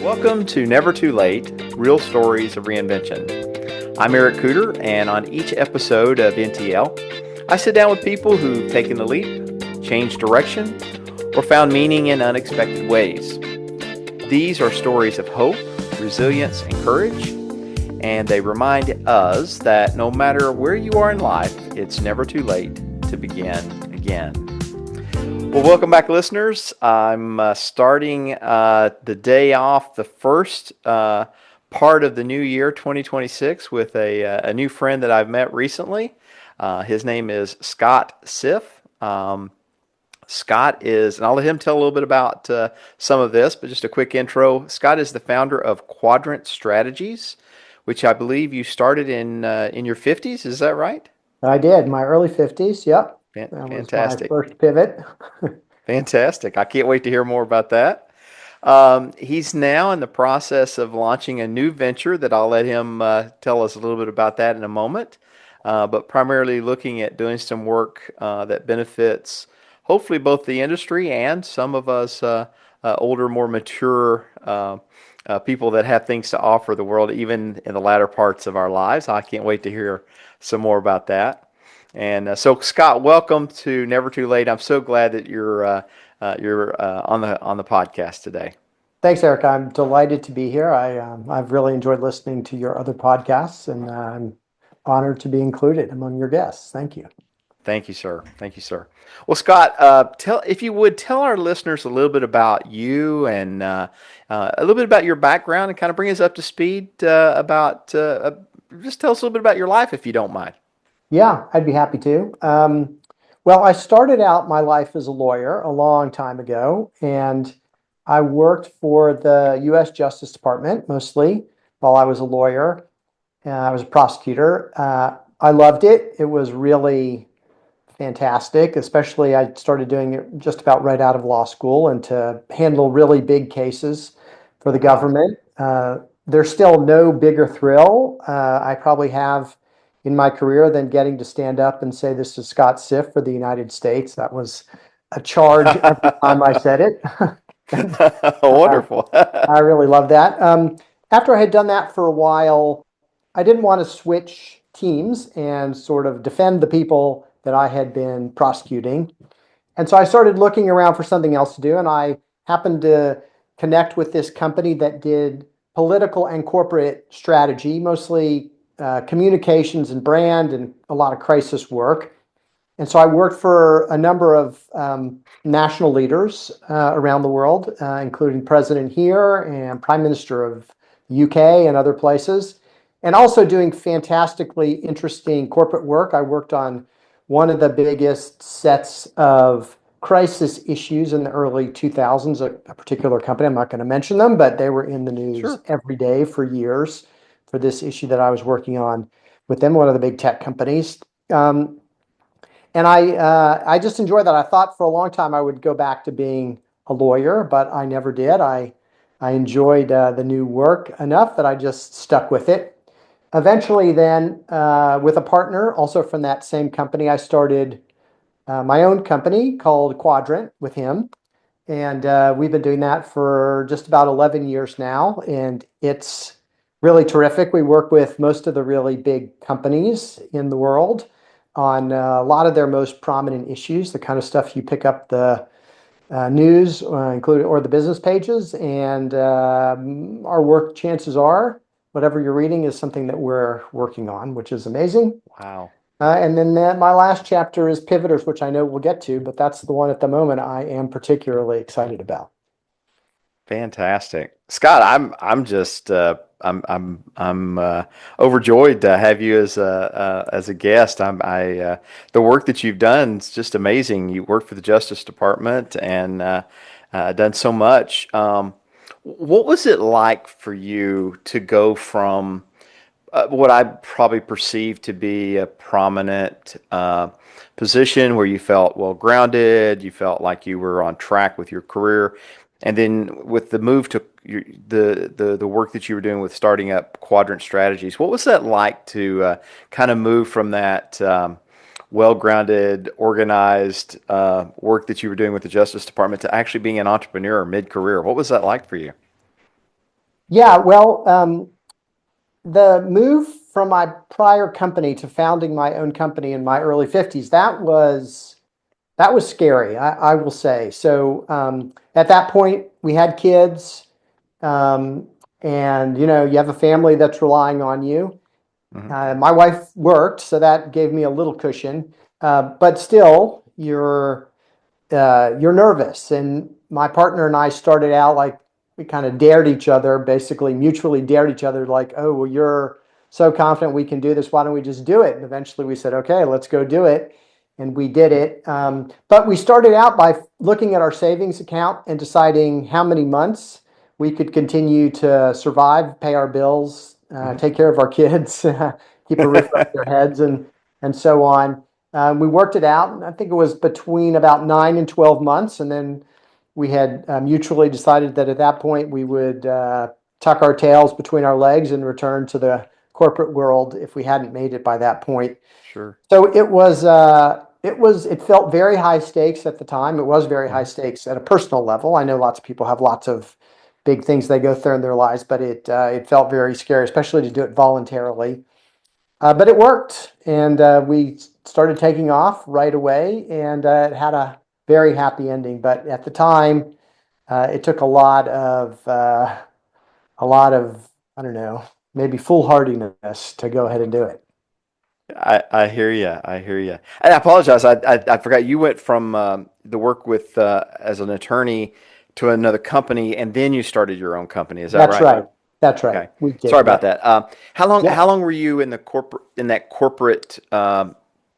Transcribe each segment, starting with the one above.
Welcome to Never Too Late, Real Stories of Reinvention. I'm Eric Cooter, and on each episode of NTL, I sit down with people who've taken the leap, changed direction, or found meaning in unexpected ways. These are stories of hope, resilience, and courage, and they remind us that no matter where you are in life, it's never too late to begin again. Well, welcome back, listeners. I'm starting the day off, the first part of the new year, 2026, with a new friend that I've met recently. His name is Scott Siff. Scott is, and I'll let him tell a little bit about some of this, but just a quick intro. Scott is the founder of Quadrant Strategies, which I believe you started in your 50s. Is that right? I did, my early 50s. Yep. That was my Fantastic. first pivot. Fantastic. I can't wait to hear more about that. He's now in the process of launching a new venture that I'll let him tell us a little bit about that in a moment. But primarily looking at doing some work that benefits hopefully both the industry and some of us older, more mature people that have things to offer the world, even in the latter parts of our lives. I can't wait to hear some more about that. And so, Scott, welcome to Never Too Late. I'm so glad that you're on the podcast today. Thanks, Eric. I'm delighted to be here. I've really enjoyed listening to your other podcasts, and I'm honored to be included among your guests. Thank you. Thank you, sir. Thank you, sir. Well, Scott, if you would tell our listeners a little bit about you and a little bit about your background, and kind of bring us up to speed about just tell us a little bit about your life, if you don't mind. Yeah, I'd be happy to. Well, I started out my life as a lawyer a long time ago, and I worked for the U.S. Justice Department mostly while I was a lawyer. I was a prosecutor. I loved it. It was really fantastic, especially I started doing it just about right out of law school, and to handle really big cases for the government. There's still no bigger thrill I probably have in my career than getting to stand up and say, "This is Scott Siff for the United States." That was a charge every time I said it. Wonderful. I really love that. After I had done that for a while, I didn't want to switch teams and sort of defend the people that I had been prosecuting. And so I started looking around for something else to do, and I happened to connect with this company that did political and corporate strategy, mostly communications and brand, and a lot of crisis work. And so I worked for a number of national leaders around the world, including President here and Prime Minister of the UK and other places, and also doing fantastically interesting corporate work. I worked on one of the biggest sets of crisis issues in the early 2000s, a particular company. I'm not going to mention them, but they were in the news Sure. every day for years for this issue that I was working on with them, one of the big tech companies. And I just enjoyed that. I thought for a long time I would go back to being a lawyer, but I never did. I enjoyed the new work enough that I just stuck with it. Eventually then, with a partner, also from that same company, I started my own company called Quadrant with him. And we've been doing that for just about 11 years now. And it's really terrific. We work with most of the really big companies in the world on a lot of their most prominent issues, the kind of stuff you pick up the news, including or the business pages. And our work, chances are, whatever you're reading is something that we're working on, which is amazing. Wow. And then my last chapter is Pivoters, which I know we'll get to, but that's the one at the moment I am particularly excited about. Fantastic, Scott. I'm just I'm overjoyed to have you as a guest. The work that you've done is just amazing. You work for the Justice Department and done so much. What was it like for you to go from what I probably perceived to be a prominent position where you felt well grounded, you felt like you were on track with your career, and then with the move to the work that you were doing with starting up Quadrant Strategies, what was that like to kind of move from that well-grounded, organized work that you were doing with the Justice Department to actually being an entrepreneur mid-career? What was that like for you? Yeah, well, the move from my prior company to founding my own company in my early 50s, that was scary, I will say. So at that point, we had kids, um, and you have a family that's relying on you. Hmm. My wife worked, so that gave me a little cushion. But still, you're nervous. And my partner and I started out like we kind of dared each other, basically mutually dared each other, like, oh, well, you're so confident we can do this. Why don't we just do it? And eventually we said, okay, let's go do it. And we did it. But we started out by looking at our savings account and deciding how many months we could continue to survive, pay our bills, Hmm. take care of our kids, keep a roof over their heads, and so on. We worked it out, and I think it was between about 9 and 12 months. And then we had mutually decided that at that point we would tuck our tails between our legs and return to the corporate world if we hadn't made it by that point. Sure. So it felt very high stakes at the time. It was very high Hmm. stakes at a personal level. I know lots of people have lots of big things they go through in their lives, but it felt very scary, especially to do it voluntarily. But it worked, and we started taking off right away, and it had a very happy ending. But at the time, it took a lot of I don't know, maybe foolhardiness to go ahead and do it. I hear you. I hear you. And I apologize. I forgot you went from the work with as an attorney to another company, and then you started your own company. Is that That's right? right. That's right. Okay. We Sorry did. about Yep. that. How long Yeah. how long were you in the corporate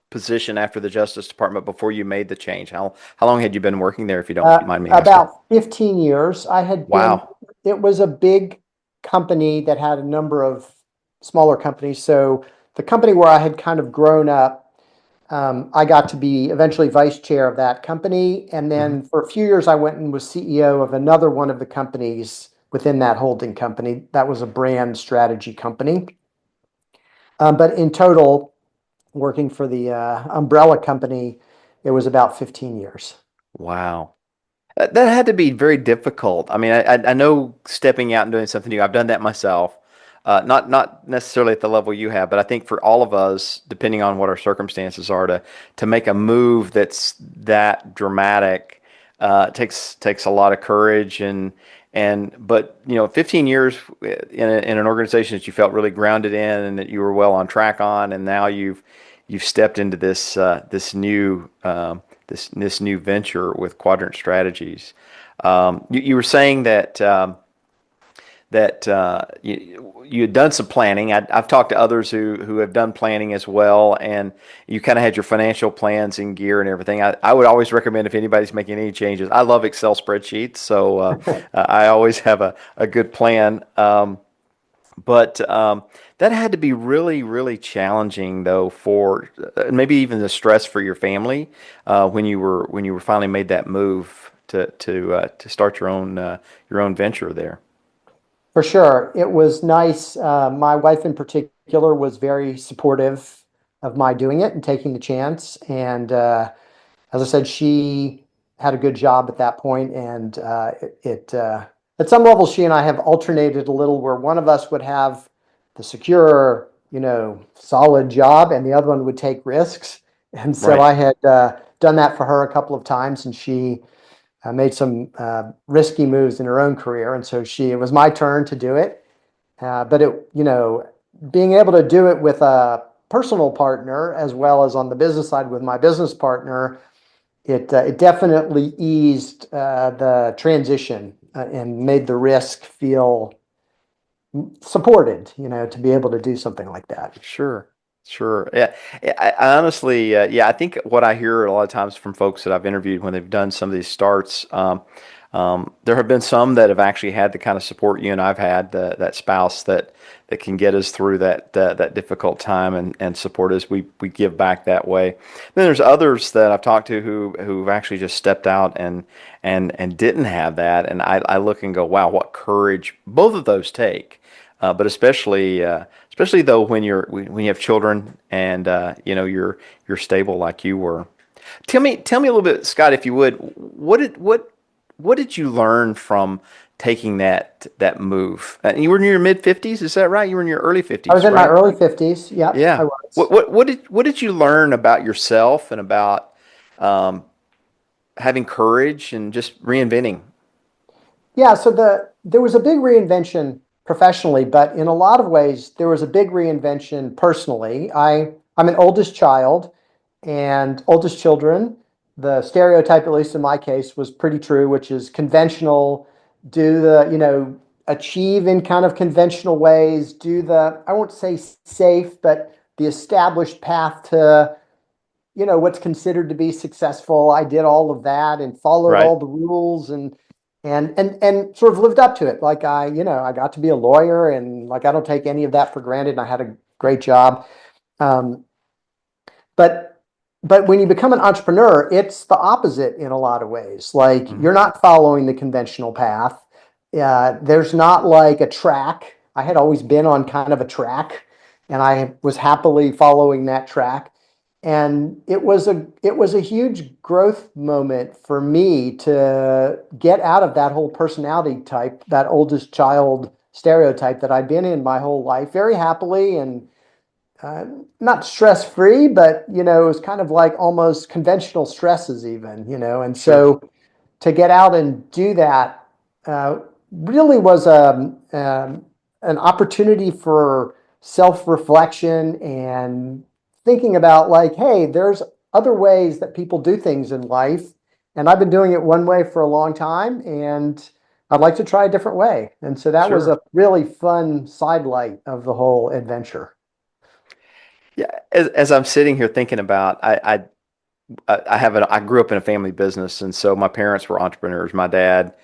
position after the Justice Department before you made the change? How long had you been working there, if you don't mind me asking? About 15 years. Wow. It was a big company that had a number of smaller companies. So the company where I had kind of grown up, I got to be eventually vice chair of that company. And Hmm. then for a few years, I went and was CEO of another one of the companies within that holding company. That was a brand strategy company. But in total, working for the umbrella company, it was about 15 years. Wow. That had to be very difficult. I mean, I know stepping out and doing something new. I've done that myself. Not necessarily at the level you have, but I think for all of us, depending on what our circumstances are, to make a move that's that dramatic takes a lot of courage and but 15 years in an organization that you felt really grounded in and that you were well on track on, and now you've stepped into this new venture with Quadrant Strategies. You were saying that you had done some planning. I've talked to others who have done planning as well, and you kind of had your financial plans in gear and everything. I would always recommend, if anybody's making any changes, I love Excel spreadsheets, so I always have a good plan. But that had to be really, really challenging, though, for maybe even the stress for your family when you were finally made that move to start your own venture there. For sure. It was nice. My wife in particular was very supportive of my doing it and taking the chance. And as I said, she had a good job at that point, and at some level, she and I have alternated a little, where one of us would have the secure, solid job, and the other one would take risks. And so Right. I had done that for her a couple of times, and she made some risky moves in her own career, and so it was my turn to do it. But being able to do it with a personal partner as well as on the business side with my business partner, it definitely eased the transition and made the risk feel supported. To be able to do something like that. Sure, sure. Yeah, I honestly, yeah, I think what I hear a lot of times from folks that I've interviewed when they've done some of these starts, there have been some that have actually had the kind of support you and I've had, that spouse that can get us through that difficult time and support us. We give back that way. Then there's others that I've talked to who've actually just stepped out and didn't have that, and I look and go, wow, what courage both of those take. But especially though when you have children and you're stable like you were. Tell me a little bit, Scott, if you would. What what did you learn from taking that move? You were in your mid 50s, is that right? You were in your early I was 50s, in my right? early 50s. Yep, I Yeah. was. What did you learn about yourself and about um, having courage and just reinventing? Yeah, so there was a big reinvention professionally, but in a lot of ways there was a big reinvention personally. I'm an oldest child, and oldest children, the stereotype, at least in my case, was pretty true, which is conventional, do the, achieve in kind of conventional ways, do the, I won't say safe, but the established path to what's considered to be successful. I did all of that and followed Right. all the rules and sort of lived up to it. Like I got to be a lawyer, and like I don't take any of that for granted, and I had a great job. Um, but but when you become an entrepreneur, it's the opposite in a lot of ways. Like Hmm. you're not following the conventional path. There's not like a track. I had always been on kind of a track, and I was happily following that track. And it was a huge growth moment for me to get out of that whole personality type, that oldest child stereotype that I'd been in my whole life, very happily and uh, not stress free, but it was kind of like almost conventional stresses, even, and Sure. so to get out and do that uh, really was an opportunity for self reflection and thinking about like, hey, there's other ways that people do things in life, and I've been doing it one way for a long time, and I'd like to try a different way. And so that was Sure. a really fun sidelight of the whole adventure. Yeah. As I'm sitting here thinking about, I grew up in a family business, and so my parents were entrepreneurs. My dad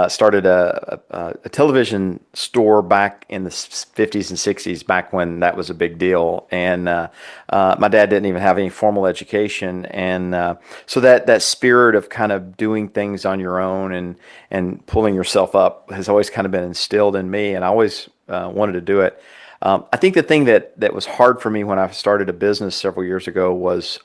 started a television store back in the 50s and 60s, back when that was a big deal. And my dad didn't even have any formal education, and so that spirit of kind of doing things on your own and pulling yourself up has always kind of been instilled in me, and I always wanted to do it. I think the thing that was hard for me when I started a business several years ago was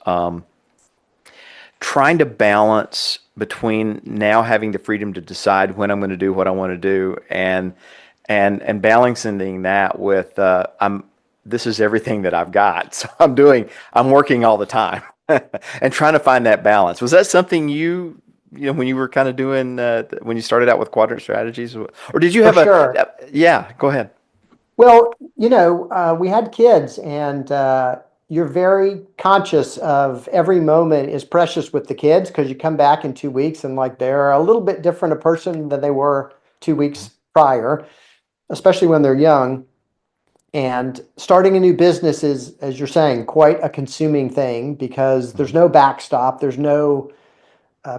trying to balance between now having the freedom to decide when I'm going to do what I want to do, and balancing that with I'm this is everything that I've got, so I'm working all the time and trying to find that balance. Was that something when you were kind of doing when you started out with Quadrant Strategies, or did you For have a sure. yeah, go ahead. Well, we had kids, and you're very conscious of every moment is precious with the kids because you come back in 2 weeks and like they're a little bit different a person than they were 2 weeks prior, especially when they're young. And starting a new business is, as you're saying, quite a consuming thing because there's Mhm. no backstop, there's no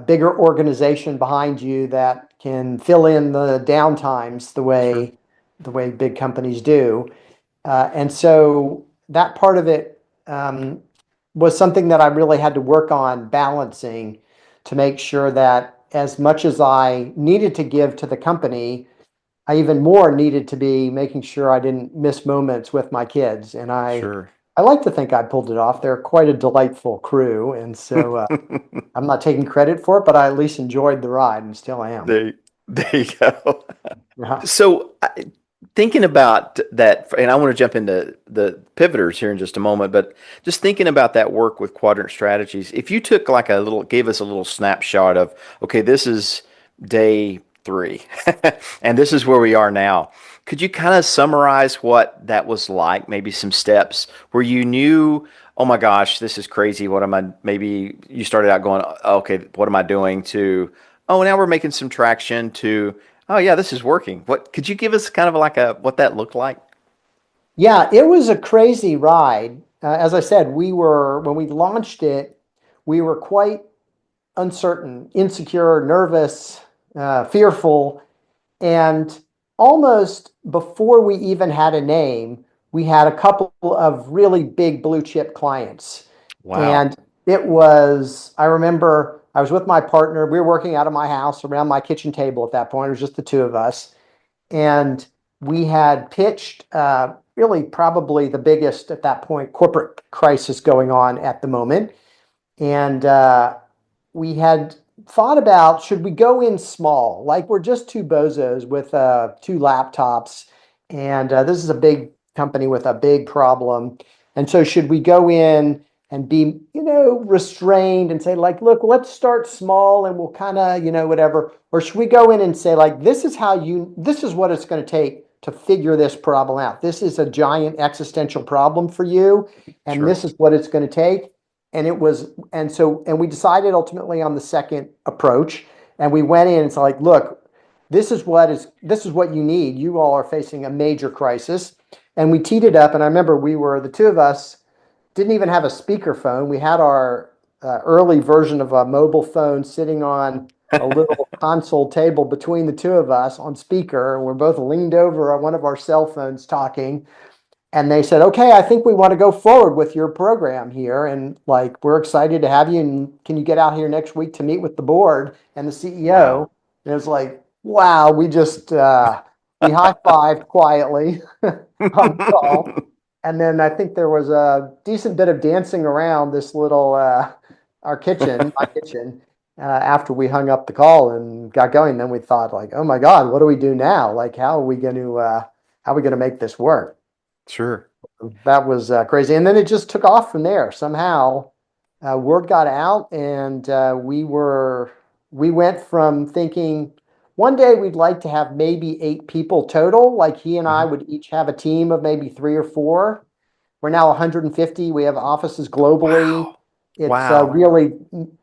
bigger organization behind you that can fill in the downtimes Sure. the way big companies do. And so that part of it was something that I really had to work on balancing to make sure that as much as I needed to give to the company, I even more needed to be making sure I didn't miss moments with my kids. And Sure. I like to think I pulled it off. They're quite a delightful crew. And so I'm not taking credit for it, but I at least enjoyed the ride and still am. there, there you go. Yeah. So, thinking about that, and I want to jump into the pivoters here in just a moment, but just thinking about that work with Quadrant Strategies, if you took like gave us a little snapshot of, okay, this is day three, and this is where we are now. Could you kind of summarize what that was like? Maybe some steps where you knew, oh my gosh, this is crazy. What am I? Maybe you started out going, okay, what am I doing? To, oh, now we're making some traction. To, oh yeah, this is working. What could you give us kind of like a what that looked like? Yeah, it was a crazy ride. As I said, when we launched it, we were quite uncertain, insecure, nervous, fearful. And almost before we even had a name, we had a couple of really big blue chip clients. Wow. And I remember I was with my partner. We were working out of my house around my kitchen table at that point. It was just the two of us. And we had pitched really probably the biggest at that point corporate crisis going on at the moment. And we had thought about, should we go in small? Like we're just two bozos with two laptops, and this is a big company with a big problem. And so should we go in and be, restrained and say like, look, let's start small and we'll kind of, whatever. Or should we go in and say like, this is what it's going to take to figure this problem out. This is a giant existential problem for you, and Sure. this is what it's going to take. And we decided ultimately on the second approach, and we went in and it's like, look, this is what you need. You all are facing a major crisis. And we teed it up, and I remember the two of us didn't even have a speakerphone. We had our early version of a mobile phone sitting on a little console table between the two of us on speaker, and we're both leaned over on one of our cell phones talking. And they said, okay, I think we want to go forward with your program here. And like, we're excited to have you. And can you get out here next week to meet with the board and the Wow. CEO? And it was like, wow, we high-fived quietly on the call. And then I think there was a decent bit of dancing around this little, our kitchen, my kitchen, after we hung up the call and got going. Then we thought like, oh my God, what do we do now? Like, how are we going to make this work? Sure. That was crazy. And then it just took off from there. Somehow, word got out, and we went from thinking one day we'd like to have maybe 8 people total. Like he and I Mhm. would each have a team of maybe 3 or 4. We're now 150. We have offices globally. Wow. It's Wow. really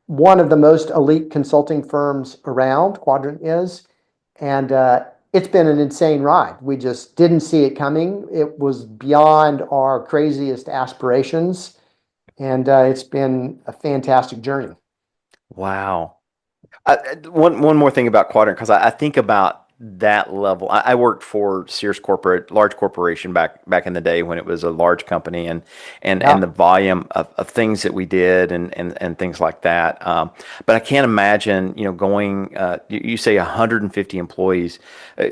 one of the most elite consulting firms around, Quadrant is. And it's been an insane ride. We just didn't see it coming. It was beyond our craziest aspirations. And it's been a fantastic journey. Wow. One more thing about Quadrant, because I think about that level. I worked for Sears Corporate, large corporation back in the day when it was a large company, and Yeah. the volume of things that we did and things like that. But I can't imagine, going. You say 150 employees. Uh,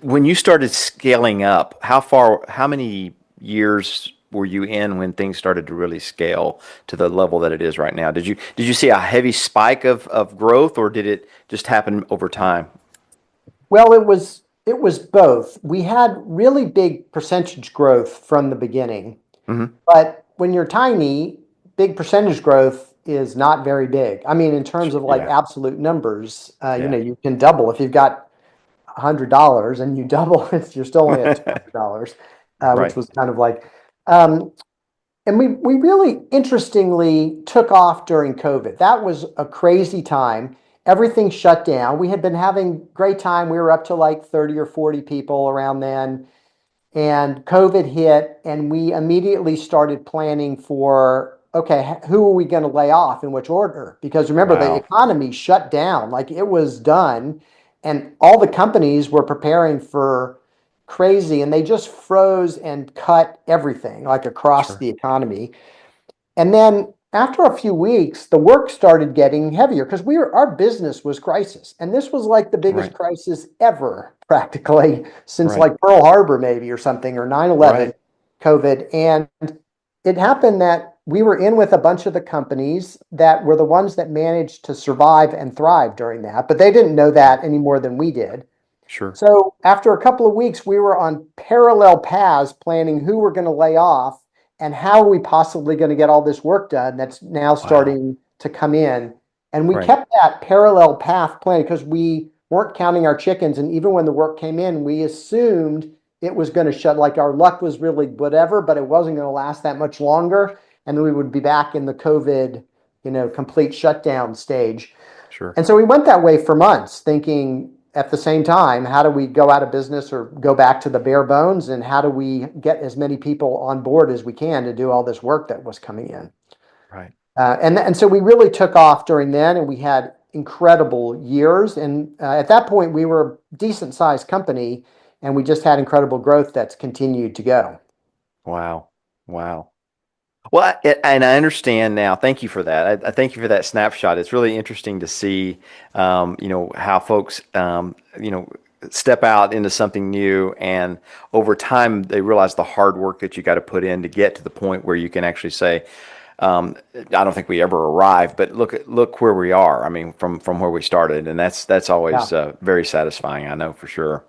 when you started scaling up, how many years were you in when things started to really scale to the level that it is right now? Did you see a heavy spike of growth, or did it just happen over time? Well, it was both. We had really big percentage growth from the beginning, Hmm. but when you're tiny, big percentage growth is not very big. I mean, in terms of like Yeah, absolute numbers, yeah. you can double if you've got $100 and you double it, you're still only at $200, which Right. was kind of like, um, and we really interestingly took off during COVID. That was a crazy time. Everything shut down. We had been having great time. We were up to like 30 or 40 people around then, and COVID hit, and we immediately started planning for, okay, who are we going to lay off in which order? Because remember, the Wow. economy shut down, like it was done, and all the companies were preparing for crazy, and they just froze and cut everything like across Sure. the economy. And then after a few weeks, the work started getting heavier because our business was crisis. And this was like the biggest Right. crisis ever, practically, since Right. like Pearl Harbor, maybe, or something, or 9/11, Right. COVID. And it happened that we were in with a bunch of the companies that were the ones that managed to survive and thrive during that, but they didn't know Right. that any more than we did. Sure. So after a couple of weeks, we were on parallel paths planning who we're going to lay off and how are we possibly going to get all this work done that's now Wow. starting to come in. And we Right. kept that parallel path planning because we weren't counting our chickens. And even when the work came in, we assumed it was going to shut, like our luck was really whatever, but it wasn't going to last that much longer. And we would be back in the COVID, complete shutdown stage. Sure. And so we went that way for months, thinking at the same time, how do we go out of business or go back to the bare bones? And how do we get as many people on board as we can to do all this work that was coming in? Right. And so we really took off during then, and we had incredible years. And at that point, we were a decent sized company, and we just had incredible growth that's continued to go. Wow. Wow. Well, and I understand now. Thank you for that. I thank you for that snapshot. It's really interesting to see, how folks, step out into something new, and over time they realize the hard work that you got to put in to get to the point where you can actually say, I don't think we ever arrive, but look where we are. I mean, from where we started, and that's Yeah. always very satisfying. I know for sure.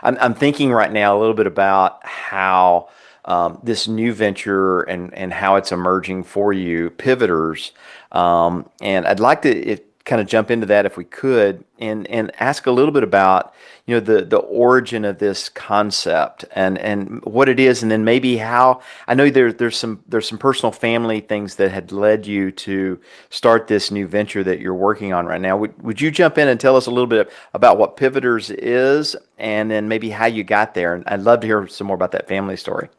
I'm thinking right now a little bit about how this new venture and how it's emerging for you, pivoters, and I'd like to kind of jump into that if we could, and ask a little bit about the origin of this concept and what it is, and then maybe how I know there's some personal family things that had led you to start this new venture that you're working on right now. Would you jump in and tell us a little bit about what Pivoters is, and then maybe how you got there? And I'd love to hear some more about that family story.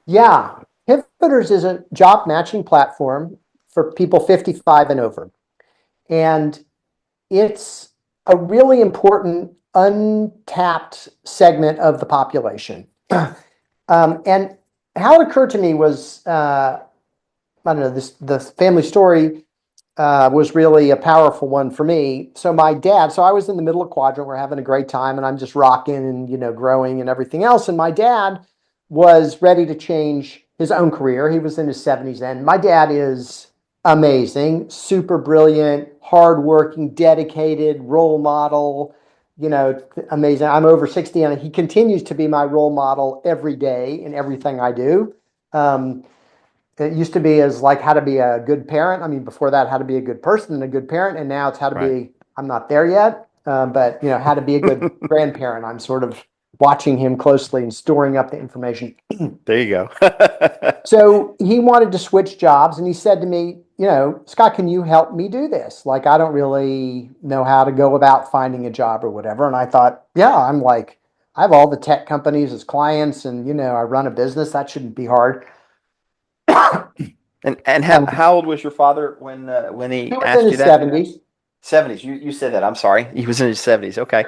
Yeah. Pivoters is a job matching platform for people 55 and over. And it's a really important untapped segment of the population. And how it occurred to me was, I don't know, the family story was really a powerful one for me. So my dad, so I was in the middle of Quadrant, we're having a great time, and I'm just rocking and growing and everything else. And my dad was ready to change his own career. He was in his 70s then. My dad is amazing, super brilliant, hardworking, dedicated, role model. Amazing. I'm over 60, and he continues to be my role model every day in everything I do. Um, it used to be as like how to be a good parent. I mean, before that, how to be a good person and a good parent, and now it's how to Right. be. I'm not there yet, but how to be a good grandparent. I'm sort of watching him closely and storing up the information. There you go. So he wanted to switch jobs, and he said to me, Scott, can you help me do this? Like, I don't really know how to go about finding a job or whatever. And I thought, yeah, I'm like, I have all the tech companies as clients, and I run a business. That shouldn't be hard. And Um, how old was your father when he he was in asked you his that? 70s. 70s. You said that. I'm sorry. He was in his 70s. Okay.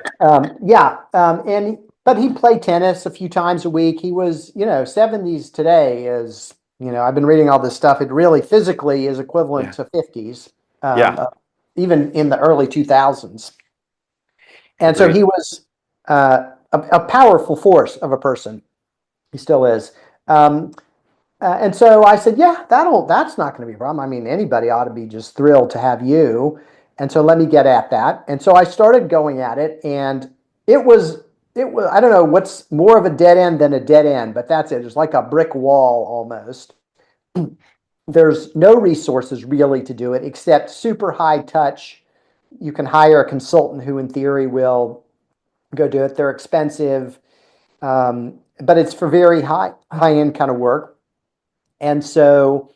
Yeah, and but he played tennis a few times a week. He was, 70s today is, I've been reading all this stuff. It really physically is equivalent Yeah. to 50s, Yeah. even in the early 2000s. And so he Agreed. was a powerful force of a person. He still is. Um, and so I said, yeah, that's not going to be a problem. I mean, anybody ought to be just thrilled to have you. And so let me get at that. And so I started going at it, and it was, I don't know what's more of a dead end than a dead end, but that's it. It's like a brick wall almost. There's no resources really to do it except super high touch. You can hire a consultant who, in theory, will go do it. They're expensive, but it's for very high end kind of work. And so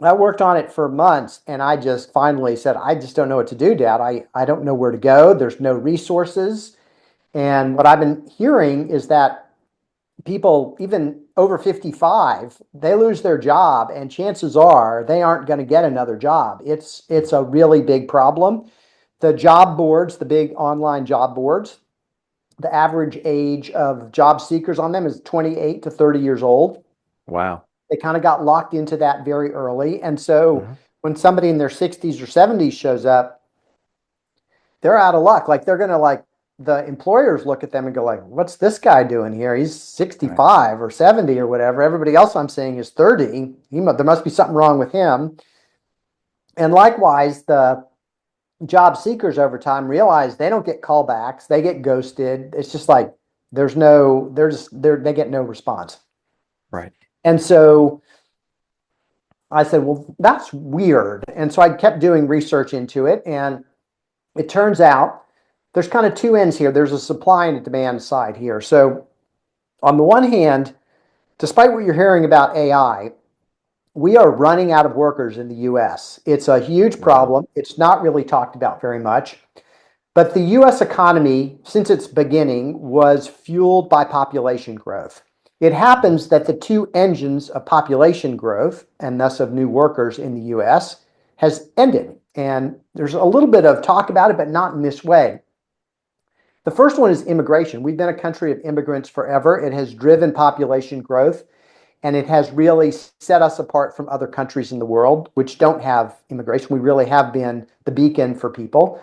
I worked on it for months, and I just finally said, I just don't know what to do, Dad. I don't know where to go. There's no resources. And what I've been hearing is that people, even over 55, they lose their job, and chances are they aren't going to get another job. It's a really big problem. The job boards, the big online job boards, the average age of job seekers on them is 28 to 30 years old. Wow. They kind of got locked into that very early. And so Mhm. when somebody in their 60s or 70s shows up, they're out of luck. Like they're going to like the employers look at them and go like, what's this guy doing here? He's Right. 65 or 70 or whatever. Everybody else I'm seeing is 30. There must be something wrong with him. And likewise, the job seekers over time realize they don't get callbacks. They get ghosted. It's just like, they get no response. Right. And so I said, well, that's weird. And so I kept doing research into it. And it turns out there's kind of two ends here. There's a supply and a demand side here. So on the one hand, despite what you're hearing about AI, we are running out of workers in the US. It's a huge Wow. problem. It's not really talked about very much. But the US economy, since its beginning, was fueled by population growth. It happens that the two engines of population growth, and thus of new workers in the US, has ended. And there's a little bit of talk about it, but not in this way. The first one is immigration. We've been a country of immigrants forever. It has driven population growth, and it has really set us apart from other countries in the world which don't have immigration. We really have been the beacon for people.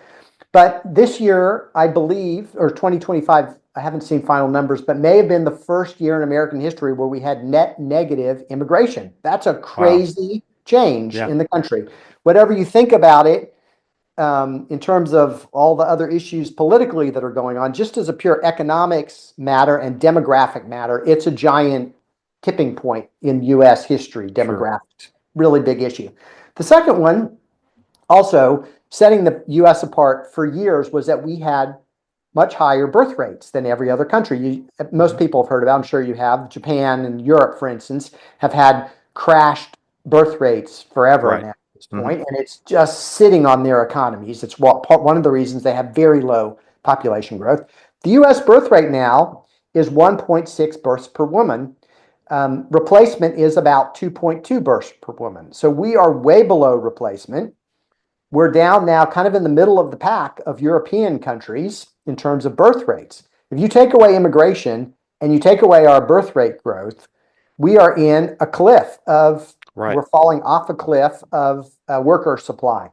But this year, I believe, or 2025, I haven't seen final numbers, but may have been the first year in American history where we had net negative immigration. That's a Wow. crazy change Yeah. in the country. Whatever you think about it, in terms of all the other issues politically that are going on, just as a pure economics matter and demographic matter, it's a giant tipping point in US history, Sure. demographics, really big issue. The second one, also setting the US apart for years, was that we had much higher birth rates than every other country. Most Mhm. people have heard about, I'm sure you have, Japan and Europe, for instance, have had crashed birth rates forever Right. now at this Hmm. point, and it's just sitting on their economies. It's one of the reasons they have very low population growth. The US birth rate now is 1.6 births per woman. Replacement is about 2.2 births per woman. So we are way below replacement. We're down now kind of in the middle of the pack of European countries in terms of birth rates. If you take away immigration and you take away our birth rate growth, we are in a cliff of, Right. we're falling off a cliff of worker supply.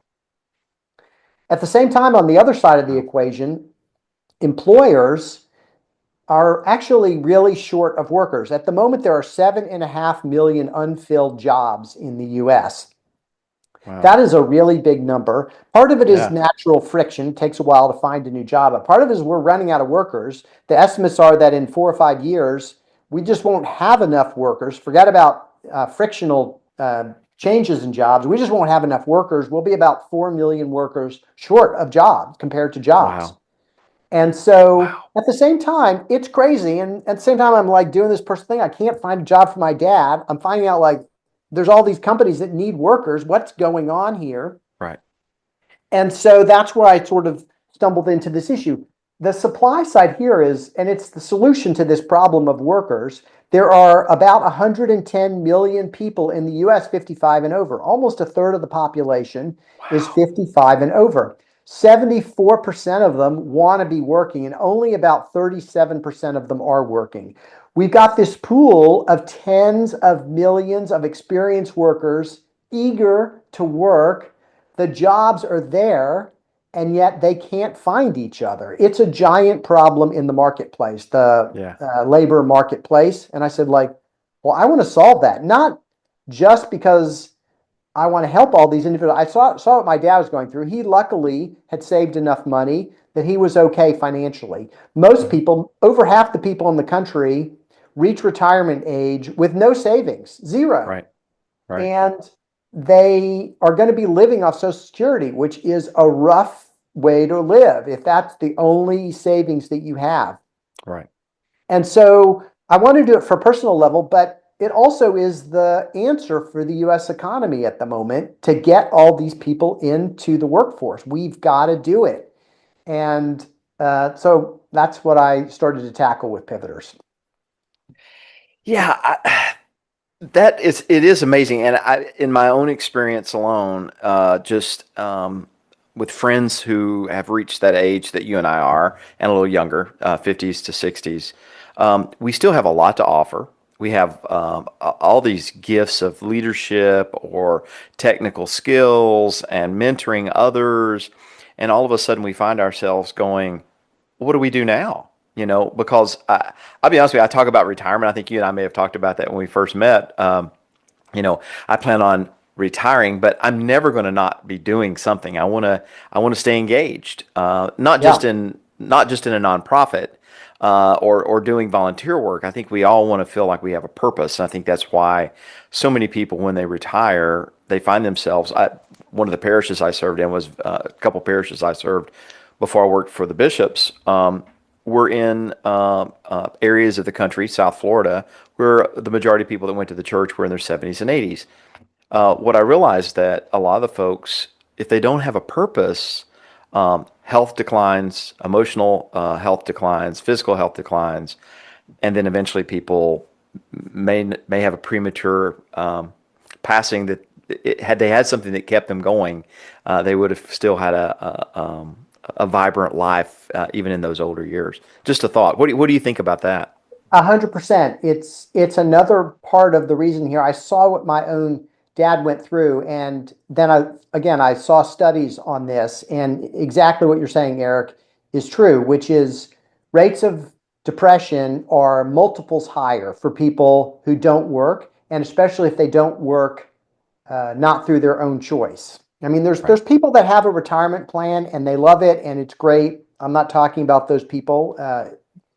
At the same time, on the other side of the Wow. equation, employers are actually really short of workers. At the moment, there are 7.5 million unfilled jobs in the US. Wow. That is a really big number. Part of it is Yeah. natural friction. It takes a while to find a new job. But part of it is we're running out of workers. The estimates are that in 4 or 5 years, we just won't have enough workers. Forget about frictional changes in jobs. We just won't have enough workers. We'll be about 4 million workers short of jobs compared to jobs. Wow. And so Wow. at the same time, it's crazy. And at the same time, I'm like doing this personal thing. I can't find a job for my dad. I'm finding out like there's all these companies that need workers. What's going on here? Right. And so that's where I sort of stumbled into this issue. The supply side here is, and it's the solution to this problem of workers. There are about 110 million people in the US 55 and over. Almost a third of the population is Wow. 55 and over. 74% of them want to be working, and only about 37% of them are working. We've got this pool of tens of millions of experienced workers eager to work. The jobs are there, and yet they can't find each other. It's a giant problem in the marketplace, the Yeah. labor marketplace. And I said, like, well, I want to solve that, not just because I want to help all these individuals. I saw what my dad was going through. He luckily had saved enough money that he was okay financially. Most Mhm. people, over half the people in the country, reach retirement age with no savings, zero. Right. Right. And they are going to be living off Social Security, which is a rough way to live if that's the only savings that you have. Right. And so I want to do it for a personal level, but it also is the answer for the US economy at the moment to get all these people into the workforce. We've got to do it. And so that's what I started to tackle with Pivoters. Yeah. It is amazing, and in my own experience alone, just with friends who have reached that age that you and I are, and a little younger, 50s to 60s, we still have a lot to offer. We have all these gifts of leadership or technical skills and mentoring others, and all of a sudden we find ourselves going, what do we do now? Because I'll be honest with you, I talk about retirement. I think you and I may have talked about that when we first met. You know, I plan on retiring, but I'm never going to not be doing something. I want to stay engaged, Yeah, not just in a nonprofit, or doing volunteer work. I think we all want to feel like we have a purpose. And I think that's why so many people, when they retire, they find themselves. One of the parishes I served in was a couple parishes I served before I worked for the bishops. Were in areas of the country, South Florida, where the majority of people that went to the church were in their 70s and 80s. What I realized that a lot of the folks, if they don't have a purpose, health declines, emotional health declines, physical health declines, and then eventually people may have a premature passing. That had they had something that kept them going, they would have still had a vibrant life even in those older years. Just a thought. What do you think about that? 100%. It's another part of the reason here. I saw what my own dad went through, and then I saw studies on this, and exactly what you're saying, Eric, is true, which is rates of depression are multiples higher for people who don't work, and especially if they don't work not through their own choice. I mean, Right. there's people that have a retirement plan and they love it and it's great. I'm not talking about those people.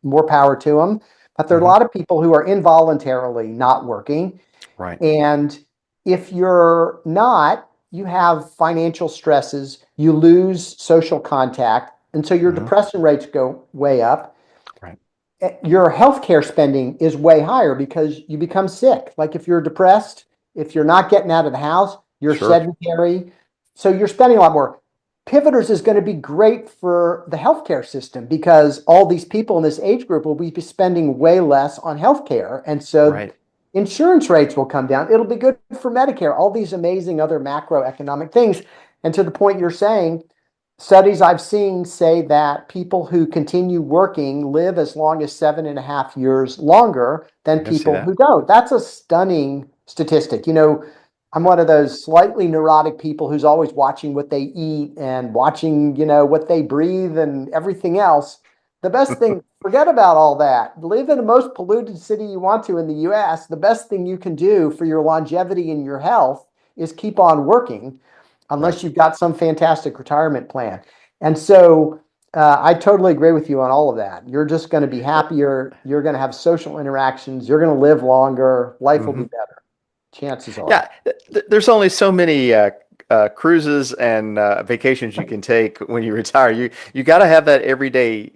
More power to them. But there are a Hmm. lot of people who are involuntarily not working. Right. And if you're not, you have financial stresses, you lose social contact, and so your Hmm. depression rates go way up. Right. Your healthcare spending is way higher because you become sick. Like if you're depressed, if you're not getting out of the house, you're Sure. sedentary. So you're spending a lot more. Pivoters is going to be great for the healthcare system because all these people in this age group will be spending way less on healthcare. And so Right. insurance rates will come down. It'll be good for Medicare, all these amazing other macroeconomic things. And to the point you're saying, studies I've seen say that people who continue working live as long as 7.5 years longer than I can see people that. who don't. That's a stunning statistic. I'm one of those slightly neurotic people who's always watching what they eat and watching, what they breathe and everything else. The best thing, forget about all that. Live in the most polluted city you want to in the US. The best thing you can do for your longevity and your health is keep on working Right. unless you've got some fantastic retirement plan. And so I totally agree with you on all of that. You're just going to be happier. You're going to have social interactions. You're going to live longer. Life will be Hmm. better. Chances are. Yeah. There's only so many cruises and vacations you can take when you retire. You got to have that everyday.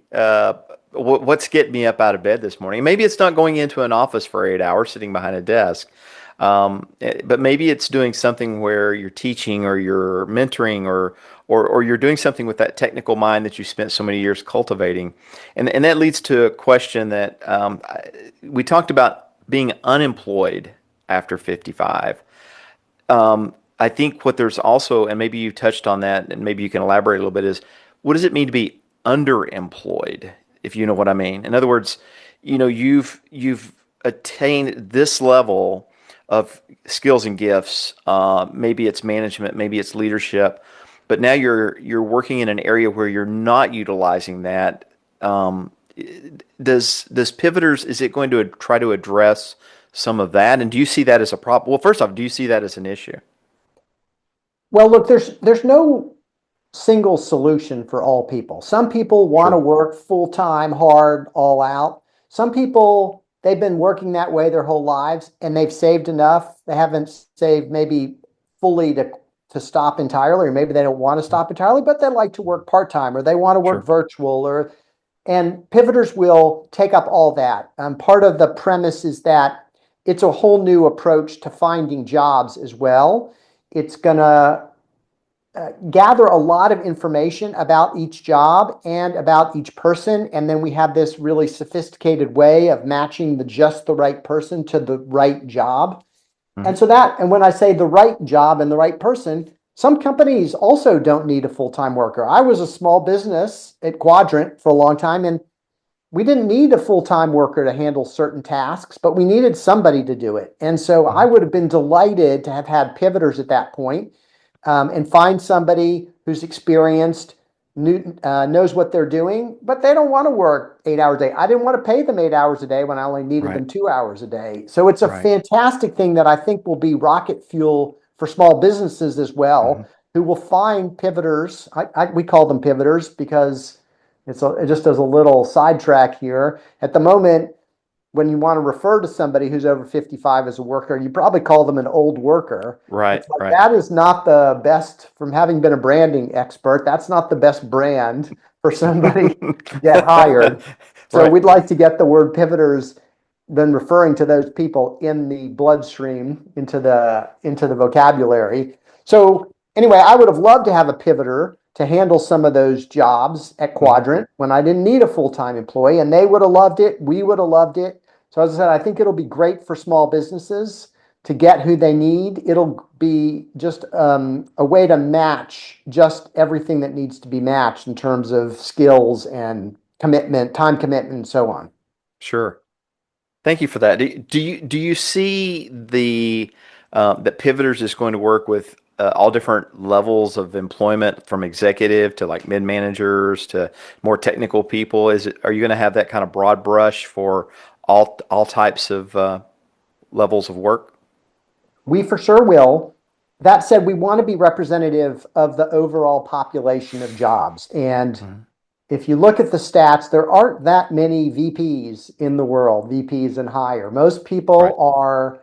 What's getting me up out of bed this morning? Maybe it's not going into an office for 8 hours, sitting behind a desk. But maybe it's doing something where you're teaching or you're mentoring or you're doing something with that technical mind that you spent so many years cultivating. And that leads to a question that we talked about being unemployed after 55. I think what there's also, and maybe you touched on that, and maybe you can elaborate a little bit, is what does it mean to be underemployed, if you know what I mean? In other words, you've attained this level of skills and gifts. Maybe it's management, maybe it's leadership, but now you're working in an area where you're not utilizing that. Um, does Pivoters, is it going to try to address some of that? And do you see that as a problem? Well, first off, do you see that as an issue? Well, look, there's no single solution for all people. Some people want to Sure. work full time, hard, all out. Some people, they've been working that way their whole lives and they've saved enough. They haven't saved maybe fully to stop entirely, or maybe they don't want to stop entirely, but they like to work part time or they want to work Sure. virtual or and pivoters will take up all that. Part of the premise is that it's a whole new approach to finding jobs as well. It's going to gather a lot of information about each job and about each person. And then we have this really sophisticated way of matching just the right person to the right job. Hmm. And when I say the right job and the right person, some companies also don't need a full-time worker. I was a small business at Quadrant for a long time, and we didn't need a full-time worker to handle certain tasks, but we needed somebody to do it. And so I Hmm. would have been delighted to have had pivoters at that point, and find somebody who's experienced, knows what they're doing, but they don't want to work 8 hours a day. I didn't want to pay them 8 hours a day when I only needed Right. them 2 hours a day. So it's a Right. fantastic thing that I think will be rocket fuel for small businesses as Hmm. well, who will find pivoters. We call them pivoters because it just does a little sidetrack here. At the moment, when you want to refer to somebody who's over 55 as a worker, you probably call them an old worker. Right. It's like Right. that is not the best, from having been a branding expert, that's not the best brand for somebody to get hired. So Right. we'd like to get the word pivoters then referring to those people in the bloodstream into the vocabulary. So anyway, I would have loved to have a pivoter to handle some of those jobs at Hmm. Quadrant when I didn't need a full-time employee, and they would have loved it. We would have loved it. So as I said, I think it'll be great for small businesses to get who they need. It'll be just a way to match just everything that needs to be matched in terms of skills and commitment, time commitment, and so on. Sure. Thank you for that. Do you see that Pivoters is going to work with all different levels of employment, from executive to like mid managers to more technical people? Are you going to have that kind of broad brush for all types of levels of work? We for sure will. That said, we want to be representative of the overall population of jobs. And Mhm. if you look at the stats, there aren't that many VPs in the world, VPs and higher. Most Right. people are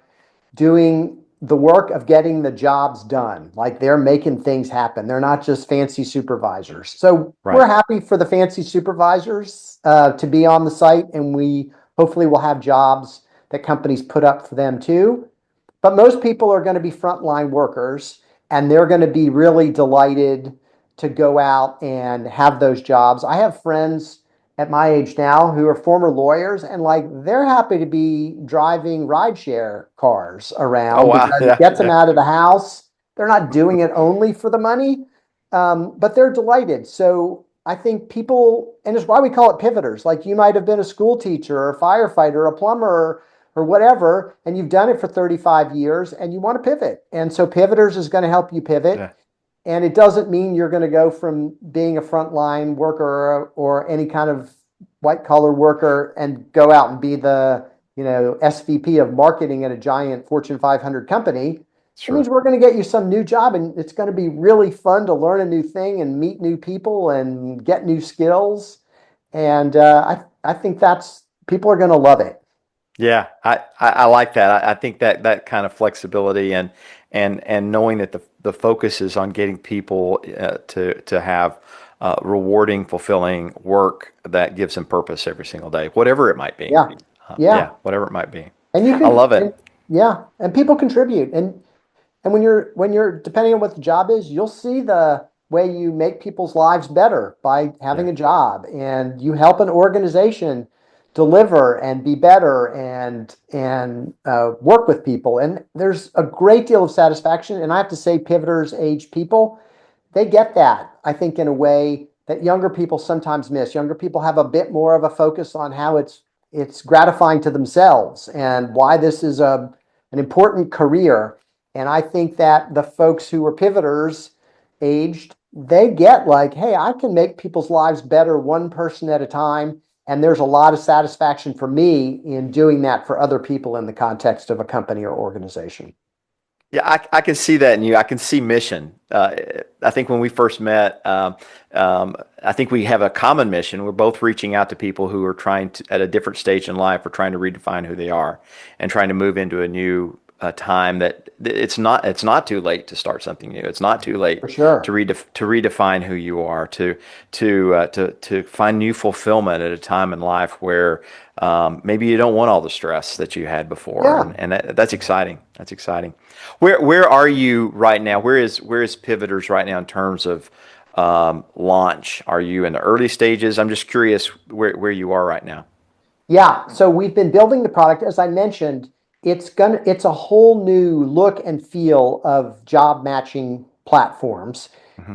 doing the work of getting the jobs done. Like they're making things happen. They're not just fancy supervisors. So Right. we're happy for the fancy supervisors to be on the site, and we hopefully will have jobs that companies put up for them too. But most people are going to be frontline workers, and they're going to be really delighted to go out and have those jobs. I have friends at my age now who are former lawyers, and like they're happy to be driving rideshare cars Oh around wow. because it Yeah. gets them Yeah. out of the house. They're not doing it only for the money, but they're delighted. So I think people, and it's why we call it pivoters. Like you might have been a school teacher or a firefighter, or a plumber, or whatever, and you've done it for 35 years and you want to pivot. And so Pivoters is going to help you pivot. Yeah. And it doesn't mean you're going to go from being a frontline worker or any kind of white collar worker and go out and be the, SVP of marketing at a giant Fortune 500 company. It means Sure. we're going to get you some new job, and it's going to be really fun to learn a new thing and meet new people and get new skills. And I think that's people are going to love it. Yeah, I like that. I think that that kind of flexibility and knowing that the focus is on getting people to have rewarding, fulfilling work that gives them purpose every single day, whatever it might be. Yeah. Yeah, Yeah. whatever it might be. And you I can, love it. yeah, and people contribute. And when you're depending on what the job is, you'll see the way you make people's lives better by having Yeah. a job, and you help an organization deliver and be better and work with people. And there's a great deal of satisfaction. And I have to say, pivoters age people, they get that, I think, in a way that younger people sometimes miss. Younger people have a bit more of a focus on how it's gratifying to themselves and why this is an important career. And I think that the folks who are pivoters aged, they get like, hey, I can make people's lives better one person at a time. And there's a lot of satisfaction for me in doing that for other people in the context of a company or organization. Yeah, I can see that in you. I can see mission. I think when we first met, I think we have a common mission. We're both reaching out to people who are trying to, at a different stage in life, are trying to redefine who they are and trying to move into a new time that it's not too late to start something new. It's not too late For sure. to redefine who you are, to find new fulfillment at a time in life where maybe you don't want all the stress that you had before, Yeah. and that's exciting. That's exciting. Where are you right now? Where is Pivoters right now in terms of launch? Are you in the early stages? I'm just curious where you are right now. Yeah, so we've been building the product. As I mentioned, it's a whole new look and feel of job matching platforms. Hmm.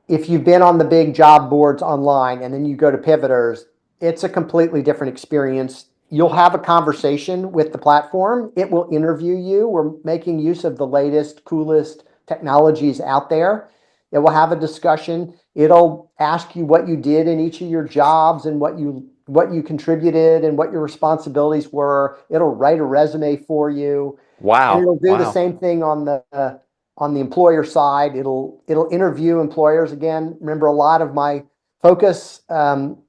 If you've been on the big job boards online and then you go to Pivoters, it's a completely different experience. You'll have a conversation with the platform. It will interview you. We're making use of the latest, coolest technologies out there. It will have a discussion. It'll ask you what you did in each of your jobs and what you contributed and what your responsibilities were. It'll write a resume for you, and Wow, it'll do the wow. same thing on the employer side. It'll interview employers again. Remember, a lot of my focus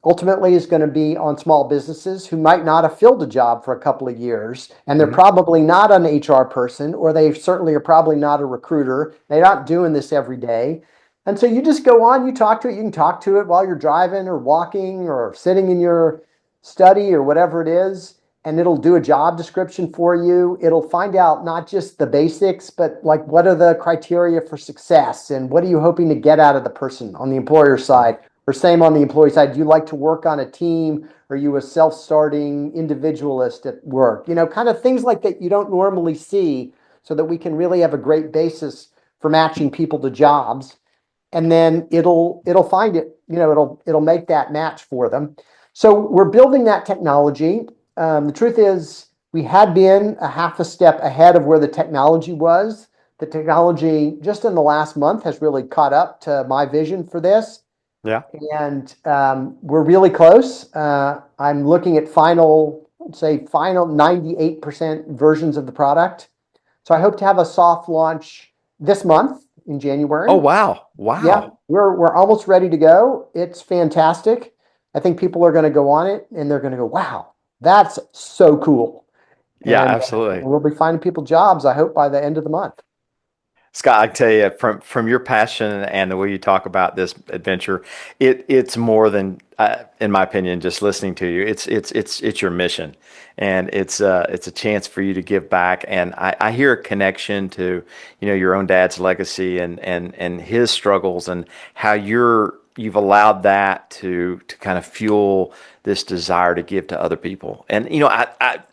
ultimately is going to be on small businesses who might not have filled a job for a couple of years, and they're Hmm. probably not an HR person, or they certainly are probably not a recruiter. They're not doing this every day. And so you just go on, you talk to it. You can talk to it while you're driving or walking or sitting in your study or whatever it is, and it'll do a job description for you. It'll find out not just the basics, but like what are the criteria for success and what are you hoping to get out of the person on the employer side, or same on the employee side. Do you like to work on a team? Are you a self-starting individualist at work? Kind of things like that you don't normally see, so that we can really have a great basis for matching people to jobs. And then it'll find it, it'll make that match for them. So we're building that technology. The truth is, we had been a half a step ahead of where the technology was. The technology just in the last month has really caught up to my vision for this, Yeah. and we're really close. I'm looking at final 98% versions of the product. So I hope to have a soft launch this month in Oh, January. wow. Yeah, Wow. we're almost ready to go. It's fantastic. I think people are going to go on it and they're going to go, wow, that's so cool. Yeah, And absolutely. we'll be finding people jobs, I hope, by the end of the month. Scott, I tell you, from your passion and the way you talk about this adventure, it's more than, in my opinion, just listening to you. It's your mission, and it's a chance for you to give back. And I hear a connection to, your own dad's legacy and his struggles and how you've allowed that to kind of fuel this desire to give to other people. And I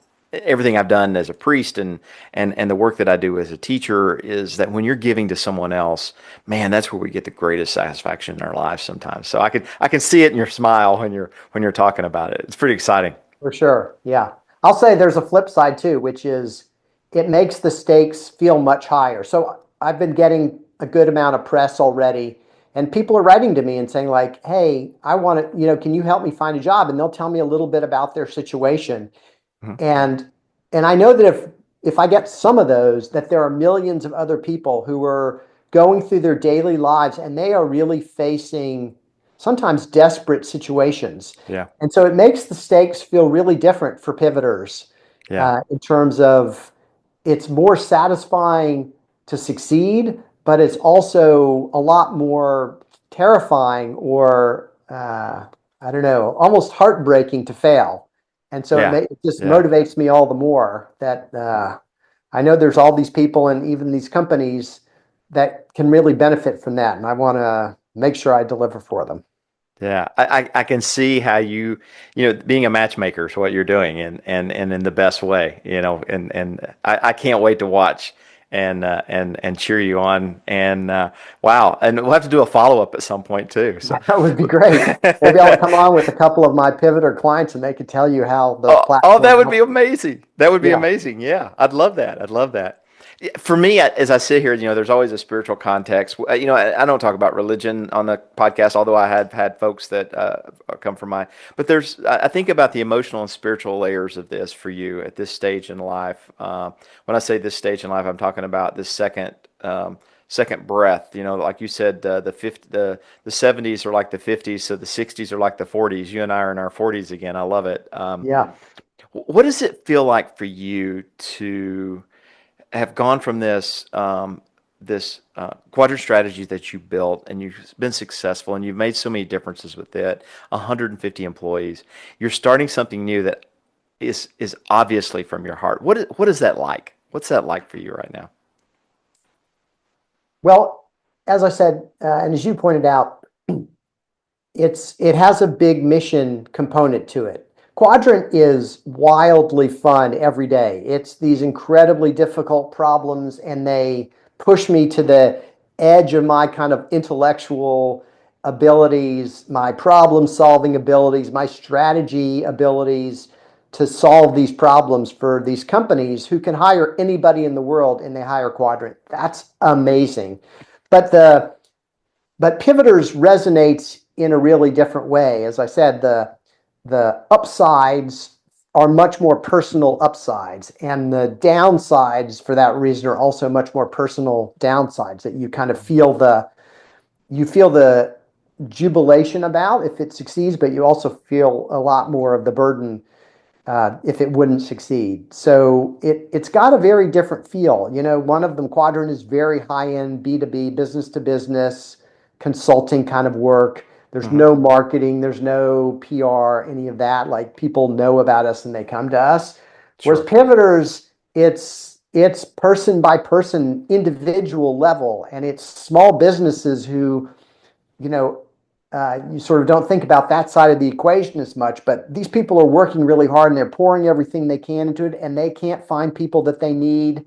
everything I've done as a priest and the work that I do as a teacher is that when you're giving to someone else, man, that's where we get the greatest satisfaction in our lives sometimes. So I can see it in your smile when you're talking about it. It's pretty exciting. For sure. Yeah. I'll say there's a flip side too, which is it makes the stakes feel much higher. So I've been getting a good amount of press already, and people are writing to me and saying, like, hey, I want to, can you help me find a job? And they'll tell me a little bit about their situation. Mhm. And I know that if I get some of those, that there are millions of other people who are going through their daily lives and they are really facing sometimes desperate situations. Yeah. And so it makes the stakes feel really different for pivoters Yeah. in terms of it's more satisfying to succeed, but it's also a lot more terrifying or I don't know, almost heartbreaking to fail. And so Yeah. it just Yeah. motivates me all the more that I know there's all these people and even these companies that can really benefit from that. And I want to make sure I deliver for them. Yeah, I can see how being a matchmaker is what you're doing, and in the best way, and I can't wait to watch and cheer you on, and wow, and we'll have to do a follow up at some point too. So, That would be great. Maybe I'll come on with a couple of my pivoter clients and they could tell you how the oh, that platform would be helped. amazing. That would be Yeah. amazing. Yeah, I'd love that. I'd love that. Yeah, for me, as I sit here, there's always a spiritual context. I don't talk about religion on the podcast, although I have had folks that come from but I think about the emotional and spiritual layers of this for you at this stage in life. When I say this stage in life, I'm talking about this second breath. Like you said, the 70s are like the 50s, so the 60s are like the 40s. You and I are in our 40s again. I love it. Yeah. What does it feel like for you to have gone from this Quadrant Strategies that you built, and you've been successful, and you've made so many differences with it? 150 employees. You're starting something new that is obviously from your heart. What is that like? What's that like for you right now? Well, as I said, and as you pointed out, it has a big mission component to it. Quadrant is wildly fun every day. It's these incredibly difficult problems, and they push me to the edge of my kind of intellectual abilities, my problem solving abilities, my strategy abilities to solve these problems for these companies who can hire anybody in the world and they hire Quadrant. That's amazing. But Pivoters resonates in a really different way. As I said, the upsides are much more personal upsides, and the downsides for that reason are also much more personal downsides that you kind of feel the jubilation about if it succeeds, but you also feel a lot more of the burden if it wouldn't succeed. So it's got a very different feel. One of them, Quadrant, is very high end B2B, business to business consulting kind of work. There's Hmm. no marketing, there's no PR, any of that. Like people know about us and they come to us. Whereas Sure. Pivoters, it's person by person, individual level, and it's small businesses who you know, you sort of don't think about that side of the equation as much, but these people are working really hard and they're pouring everything they can into it, and they can't find people that they need Hmm.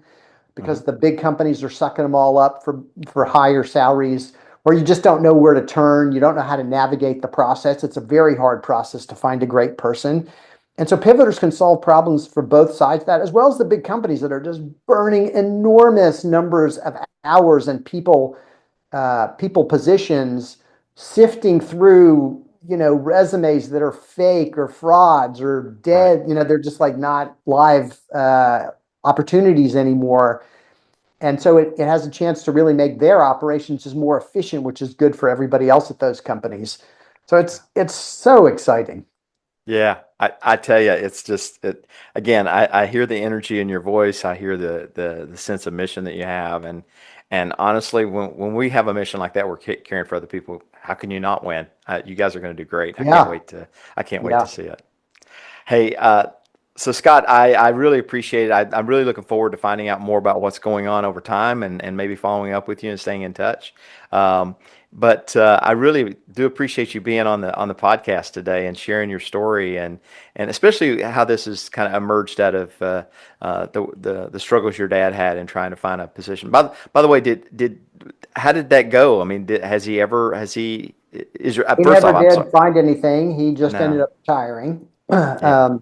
because the big companies are sucking them all up for higher salaries, or you just don't know where to turn. You don't know how to navigate the process. It's a very hard process to find a great person. And so pivoters can solve problems for both sides of that, as well as the big companies that are just burning enormous numbers of hours and people positions, sifting through resumes that are fake or frauds or Right. dead. They're just like not live opportunities anymore. And so it has a chance to really make their operations just more efficient, which is good for everybody else at those companies. So it's so exciting. Yeah, I tell you, it's just again, I hear the energy in your voice. I hear the sense of mission that you have, and honestly, when we have a mission like that, we're caring for other people. How can you not win? You guys are going to do great. Yeah, I can't wait to yeah. see it. Hey, so Scott, I really appreciate it. I'm really looking forward to finding out more about what's going on over time and maybe following up with you and staying in touch. Um, but I really do appreciate you being on the podcast today and sharing your story and especially how this has kind of emerged out of the struggles your dad had in trying to find a position. By the way, did how did that go? I mean, has he is your He first never off, I'm sorry. did find anything. He just ended No. up retiring, Yeah.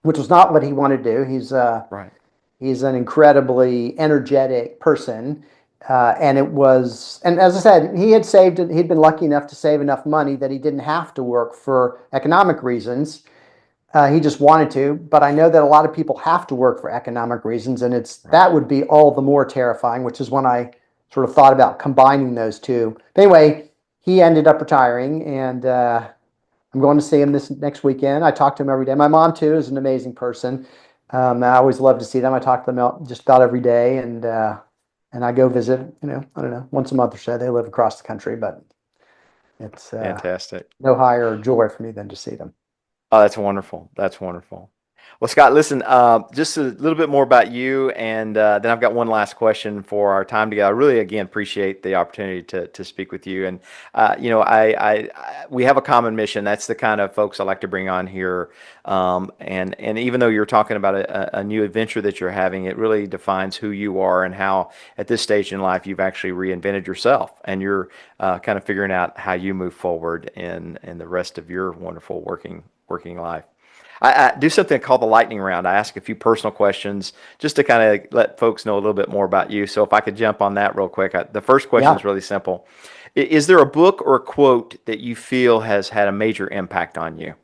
which was not what he wanted to do. Right. He's an incredibly energetic person. And it was, and as I said, he'd been lucky enough to save enough money that he didn't have to work for economic reasons. He just wanted to, but I know that a lot of people have to work for economic reasons, and Right. that would be all the more terrifying, which is when I sort of thought about combining those two. But anyway, he ended up retiring, and I'm going to see him this next weekend. I talk to him every day. My mom too is an amazing person. I always love to see them. I talk to them just about every day, and I go visit. I don't know, once a month or so. They live across the country, but it's Fantastic. no higher joy for me than to see them. Oh, that's wonderful. That's wonderful. Well, Scott, listen, just a little bit more about you, and then I've got one last question for our time together. I really, again, appreciate the opportunity to speak with you. And we have a common mission. That's the kind of folks I like to bring on here. And even though you're talking about a new adventure that you're having, it really defines who you are and how, at this stage in life, you've actually reinvented yourself, and you're kind of figuring out how you move forward in the rest of your wonderful working life. I do something called the lightning round. I ask a few personal questions just to kind of let folks know a little bit more about you. So if I could jump on that real quick, the first question Yeah. is really simple. Is there a book or a quote that you feel has had a major impact on you?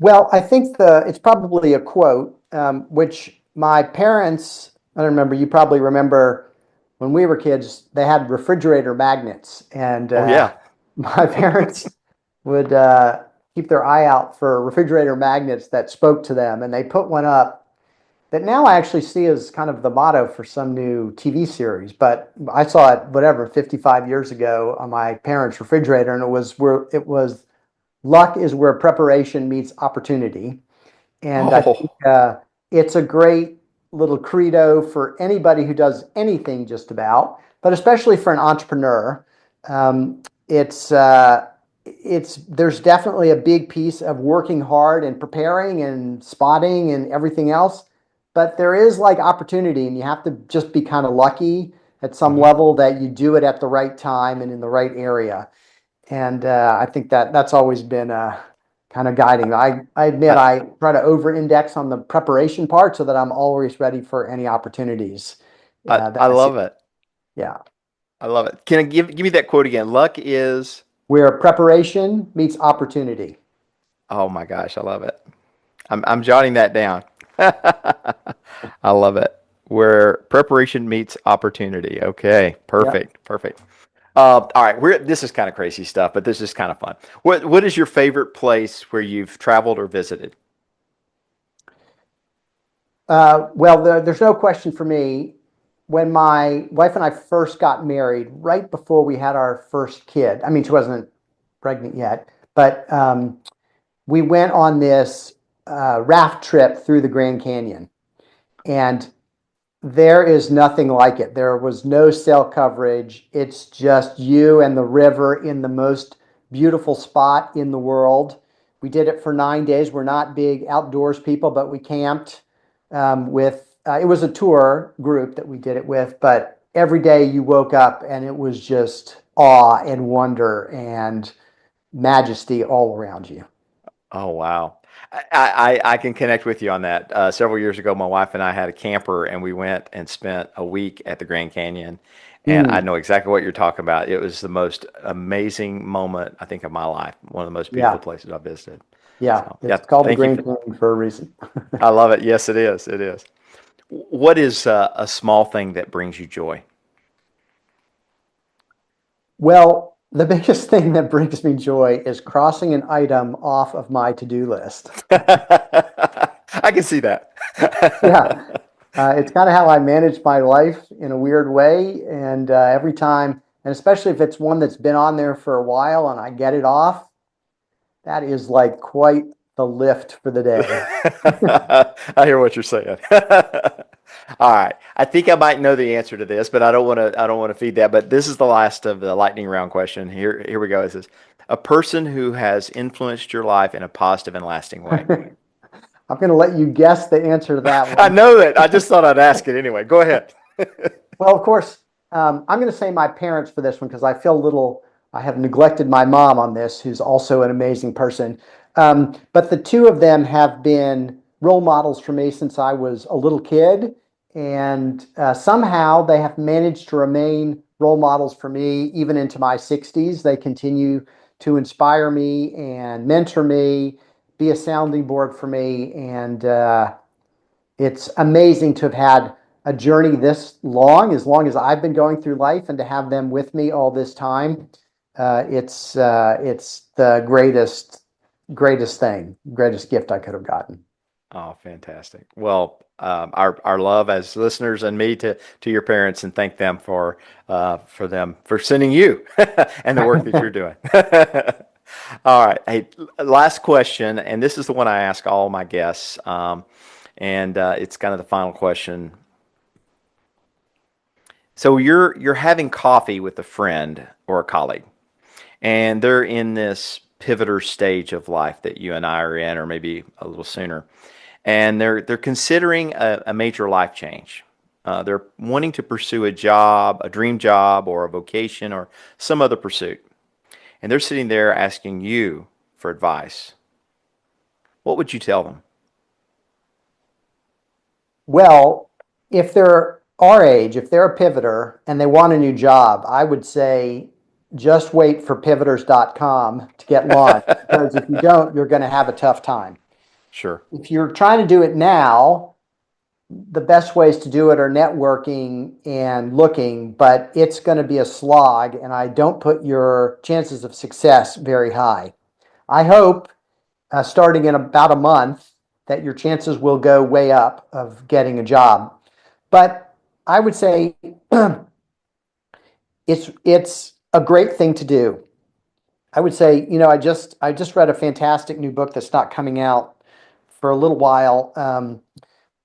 Well, I think it's probably a quote, which my parents, I don't remember, you probably remember when we were kids, they had refrigerator magnets, and Oh yeah. my parents would keep their eye out for refrigerator magnets that spoke to them, and they put one up that now I actually see as kind of the motto for some new TV series. But I saw it, whatever, 55 years ago on my parents' refrigerator, and it was luck is where preparation meets opportunity. And I think Oh. it's a great little credo for anybody who does anything, just about, but especially for an entrepreneur. Um, it's there's definitely a big piece of working hard and preparing and spotting and everything else, but there is like opportunity, and you have to just be kind of lucky at some Mhm. level that you do it at the right time and in the right area. And I think that that's always been kind of guiding. I admit I, I try to over-index on the preparation part so that I'm always ready for any opportunities that I I see. love it. Yeah, I love it. Can I give me that quote again? Luck is. where preparation meets opportunity. Oh my gosh, I love it. I'm jotting that down. I love it. Where preparation meets opportunity. Okay, Yeah. perfect, perfect. All right, this is kind of crazy stuff, but this is kind of fun. What is your favorite place where you've traveled or visited? Well, there's no question for me. When my wife and I first got married, right before we had our first kid, I mean, she wasn't pregnant yet, but we went on this raft trip through the Grand Canyon. And there is nothing like it. There was no cell coverage. It's just you and the river in the most beautiful spot in the world. We did it for 9 days. We're not big outdoors people, but we camped it was a tour group that we did it with, but every day you woke up and it was just awe and wonder and majesty all around you. Oh wow. I can connect with you on that. Several years ago, my wife and I had a camper, and we went and spent a week at the Grand Canyon. And I Mm, know exactly what you're talking about. It was the most amazing moment, I think, of my life. One of the most beautiful yeah, places I visited. yeah. So, yeah, It's called the thank you Grand for. Canyon for a reason. I love it. Yes, it is. It is. What is a small thing that brings you joy? Well, the biggest thing that brings me joy is crossing an item off of my to-do list. I can see that. Yeah, it's kind of how I manage my life in a weird way. And every time, and especially if it's one that's been on there for a while and I get it off, that is like quite the lift for the day. I hear what you're saying. All right. I think I might know the answer to this, but I don't want to feed that. But this is the last of the lightning round question. Here we go. It says, a person who has influenced your life in a positive and lasting way. I'm going to let you guess the answer to that I one. know that. I just thought I'd ask it anyway. Go ahead. Well, of course, I'm going to say my parents for this one because I feel a little, I have neglected my mom on this, who's also an amazing person. But the two of them have been role models for me since I was a little kid. And somehow they have managed to remain role models for me even into my 60s. They continue to inspire me and mentor me, be a sounding board for me. And it's amazing to have had a journey this long, as long as I've been going through life, and to have them with me all this time. It's the greatest thing, greatest gift I could have gotten. Oh, fantastic. Well, our love as listeners and me to your parents, and thank them for them for sending you and the work that you're doing. All right. Hey, last question, and this is the one I ask all my guests, and it's kind of the final question. So you're having coffee with a friend or a colleague, and they're in this pivoter stage of life that you and I are in, or maybe a little sooner, and they're considering a major life change. They're wanting to pursue a job, a dream job, or a vocation, or some other pursuit, and they're sitting there asking you for advice. What would you tell them? Well, if they're our age, if they're a pivoter and they want a new job, I would say just wait for pivoters.com to get launched, because if you don't, you're going to have a tough time. Sure. If you're trying to do it now, the best ways to do it are networking and looking, but it's going to be a slog, and I don't put your chances of success very high. I hope starting in about a month that your chances will go way up of getting a job. But I would say it's a great thing to do. I would say, I just read a fantastic new book that's not coming out for a little while,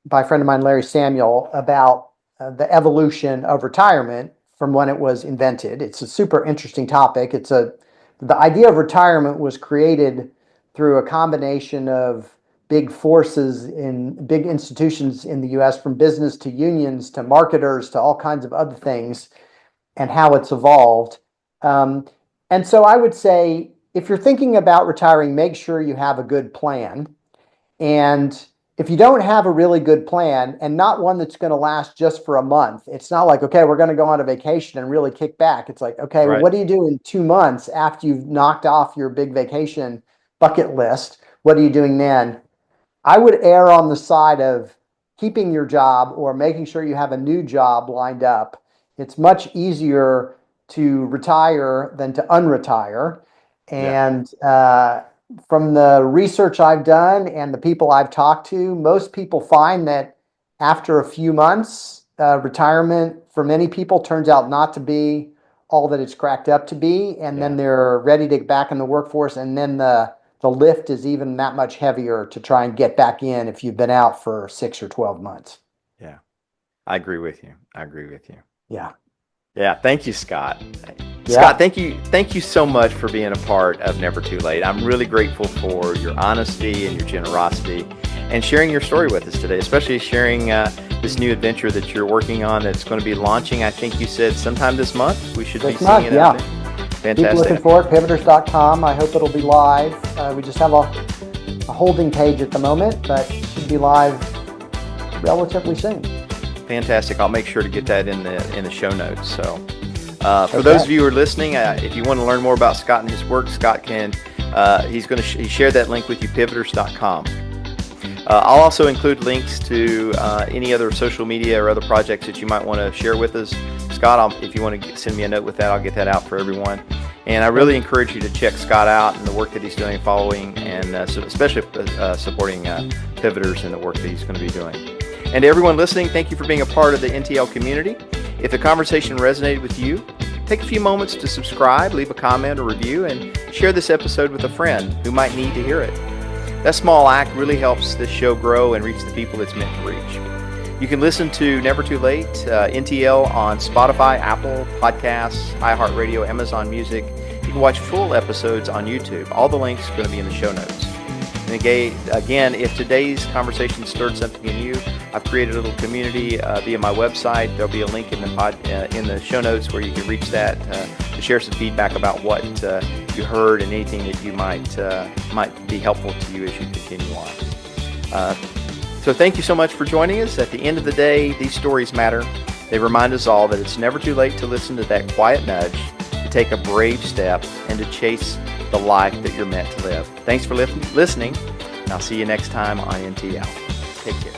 by a friend of mine, Larry Samuel, about the evolution of retirement from when it was invented. It's a super interesting topic. The idea of retirement was created through a combination of big forces in big institutions in the US, from business to unions to marketers to all kinds of other things, and how it's evolved. And so I would say, if you're thinking about retiring, make sure you have a good plan. And if you don't have a really good plan, and not one that's going to last just for a month, it's not like, okay, we're going to go on a vacation and really kick back. It's like, okay, well, Right. what do you do in 2 months after you've knocked off your big vacation bucket list? What are you doing then? I would err on the side of keeping your job or making sure you have a new job lined up. It's much easier to retire than to unretire. Yeah. And from the research I've done and the people I've talked to, most people find that after a few months, retirement for many people turns out not to be all that it's cracked up to be. And then Yeah. they're ready to get back in the workforce. And then the lift is even that much heavier to try and get back in if you've been out for 6 or 12 months. Yeah. I agree with you. I agree with you. Yeah. Yeah, thank you, Scott. Yeah. Scott, thank you so much for being a part of Never Too Late. I'm really grateful for your honesty and your generosity and sharing your story with us today, especially sharing this new adventure that you're working on that's going to be launching, I think you said sometime this month. We should be seeing it out there. Keep Fantastic. looking for it, pivoters.com. I hope it'll be live. We just have a holding page at the moment, but it should be live relatively soon. Fantastic. I'll make sure to get that in the show notes. So for those of you who are listening, if you want to learn more about Scott and his work, Scott can, he shared that link with you, pivoters.com. I'll also include links to any other social media or other projects that you might want to share with us. Scott, if you want to send me a note with that, I'll get that out for everyone. And I really encourage you to check Scott out and the work that he's doing, following, and so especially supporting pivoters in the work that he's going to be doing. And to everyone listening, thank you for being a part of the NTL community. If the conversation resonated with you, take a few moments to subscribe, leave a comment or review, and share this episode with a friend who might need to hear it. That small act really helps this show grow and reach the people it's meant to reach. You can listen to Never Too Late, NTL on Spotify, Apple Podcasts, iHeartRadio, Amazon Music. You can watch full episodes on YouTube. All the links are going to be in the show notes. And again, if today's conversation stirred something in you, I've created a little community via my website. There'll be a link in the show notes where you can reach that to share some feedback about what you heard and anything that you might be helpful to you as you continue on. So thank you so much for joining us. At the end of the day, these stories matter. They remind us all that it's never too late to listen to that quiet nudge, to take a brave step, and to chase the life that you're meant to live. Thanks for listening, and I'll see you next time on NTL. Take care.